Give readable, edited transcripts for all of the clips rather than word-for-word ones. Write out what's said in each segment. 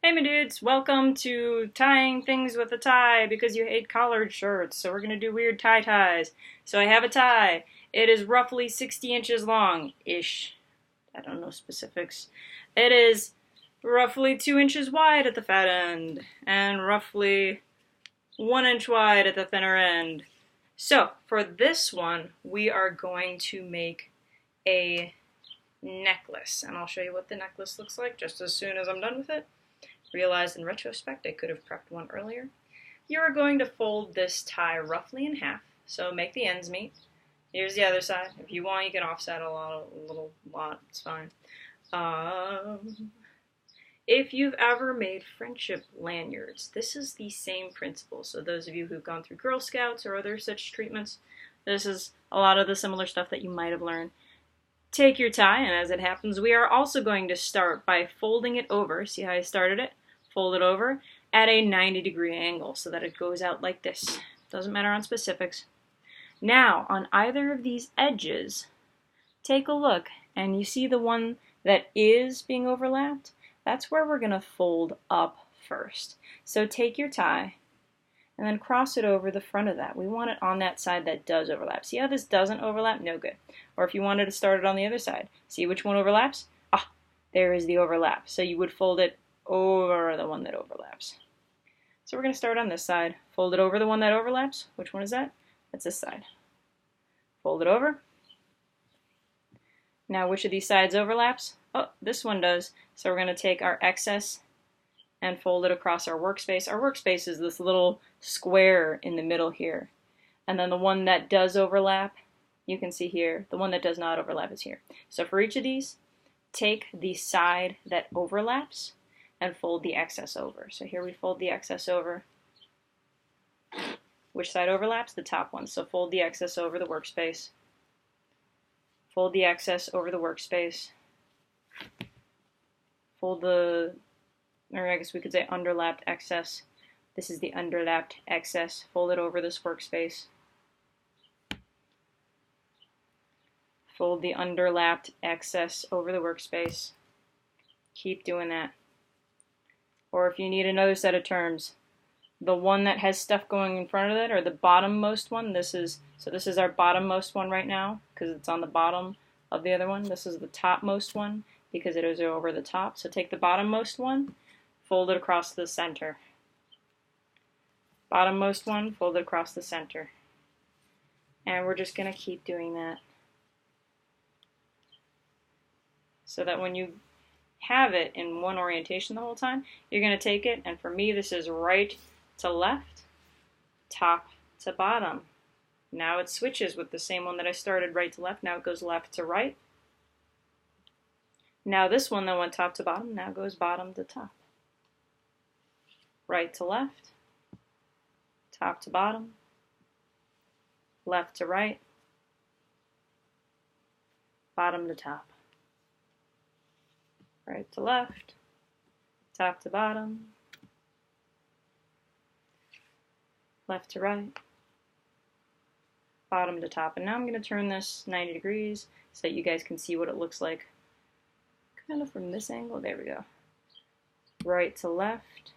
Hey my dudes, welcome to tying things with a tie because you hate collared shirts. So we're going to do weird ties. So I have a tie. It is roughly 60 inches long-ish. I don't know specifics. It is roughly 2 inches wide at the fat end and roughly 1 inch wide at the thinner end. So for this one, we are going to make a necklace. And I'll show you what the necklace looks like just as soon as I'm done with it. Realized in retrospect I could have prepped one earlier. You're going to fold this tie roughly in half, so make the ends meet. Here's the other side. If you want, you can offset a little lot. It's fine. If you've ever made friendship lanyards, this is the same principle. So those of you who've gone through Girl Scouts or other such treatments, this is a lot of the similar stuff that you might have learned. Take your tie, and as it happens, we are also going to start by folding it over. See how I started it? Fold it over at a 90-degree angle so that it goes out like this. Doesn't matter on specifics. Now, on either of these edges, take a look, and you see the one that is being overlapped? That's where we're going to fold up first. So take your tie, and then cross it over the front of that. We want it on that side that does overlap. See how this doesn't overlap? No good. Or if you wanted to start it on the other side, see which one overlaps? Ah, there is the overlap. So you would fold it over the one that overlaps. So we're going to start on this side. Fold it over the one that overlaps. Which one is that? That's this side. Fold it over. Now which of these sides overlaps? Oh, this one does. So we're going to take our excess and fold it across our workspace. Our workspace is this little square in the middle here. And then the one that does overlap, you can see here, the one that does not overlap is here. So for each of these, take the side that overlaps and fold the excess over. So here we fold the excess over. Which side overlaps? The top one. So fold the excess over the workspace. Fold the excess over the workspace. Fold the, or I guess we could say underlapped excess. This is the underlapped excess. Fold it over this workspace. Fold the underlapped excess over the workspace. Keep doing that. Or if you need another set of terms, the one that has stuff going in front of it, or the bottommost one, this is our bottommost one right now, because it's on the bottom of the other one. This is the topmost one, because it is over the top. So take the bottommost one, fold it across the center. Bottommost one, fold it across the center. And we're just going to keep doing that. So that when you have it in one orientation the whole time, you're going to take it, and for me this is right to left, top to bottom. Now it switches with the same one that I started right to left. Now it goes left to right. Now this one that went top to bottom now goes bottom to top. Right to left, top to bottom, left to right, bottom to top. Right to left, top to bottom, left to right, bottom to top. And now I'm going to turn this 90 degrees so that you guys can see what it looks like kind of from this angle. There we go. Right to left,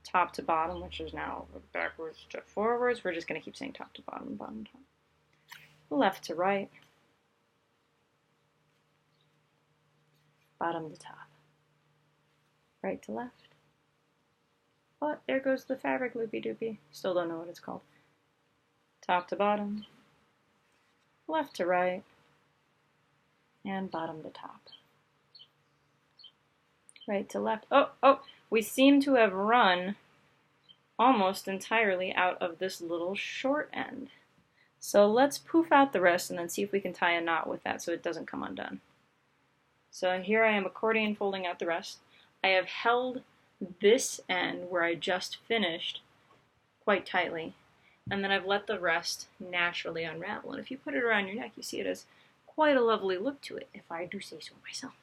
top to bottom, which is now backwards to forwards. We're just going to keep saying top to bottom, bottom to top. Left to right, bottom to top, right to left. Oh, there goes the fabric loopy-doopy. Still don't know what it's called. Top to bottom, left to right, and bottom to top. Right to left. Oh, we seem to have run almost entirely out of this little short end. So let's poof out the rest and then see if we can tie a knot with that so it doesn't come undone. So here I am accordion folding out the rest. I have held this end where I just finished quite tightly, and then I've let the rest naturally unravel. And if you put it around your neck, you see it has quite a lovely look to it, if I do say so myself.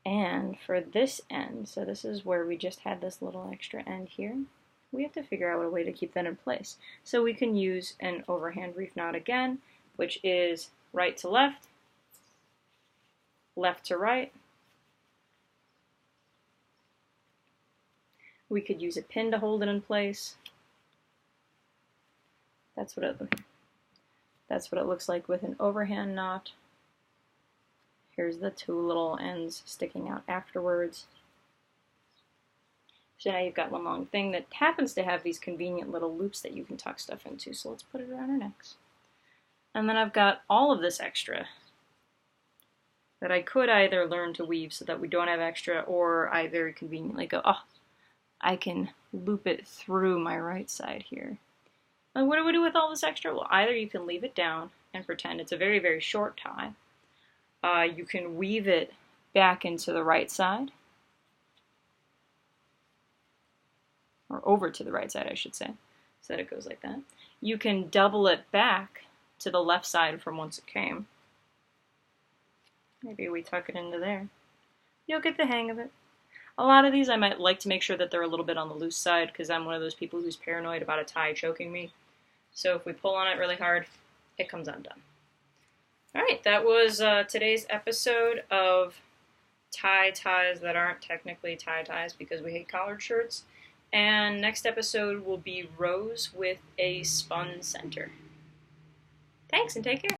And for this end, so this is where we just had this little extra end here, we have to figure out a way to keep that in place. So we can use an overhand reef knot again, which is right to left, left to right, We could use a pin to hold it in place. That's what it looks like with an overhand knot. Here's the two little ends sticking out afterwards. So now you've got one long thing that happens to have these convenient little loops that you can tuck stuff into. So let's put it around our necks. And then I've got all of this extra that I could either learn to weave so that we don't have extra, or I very conveniently go, oh, I can loop it through my right side here. And what do we do with all this extra? Well, either you can leave it down and pretend it's a very, very short tie. You can weave it back into the right side, or over to the right side, I should say, so that it goes like that. You can double it back to the left side from whence it came. Maybe we tuck it into there. You'll get the hang of it. A lot of these I might like to make sure that they're a little bit on the loose side, because I'm one of those people who's paranoid about a tie choking me. So if we pull on it really hard, it comes undone. Alright, that was today's episode of ties that aren't technically ties because we hate collared shirts. And next episode will be rows with a spun center. Thanks and take care.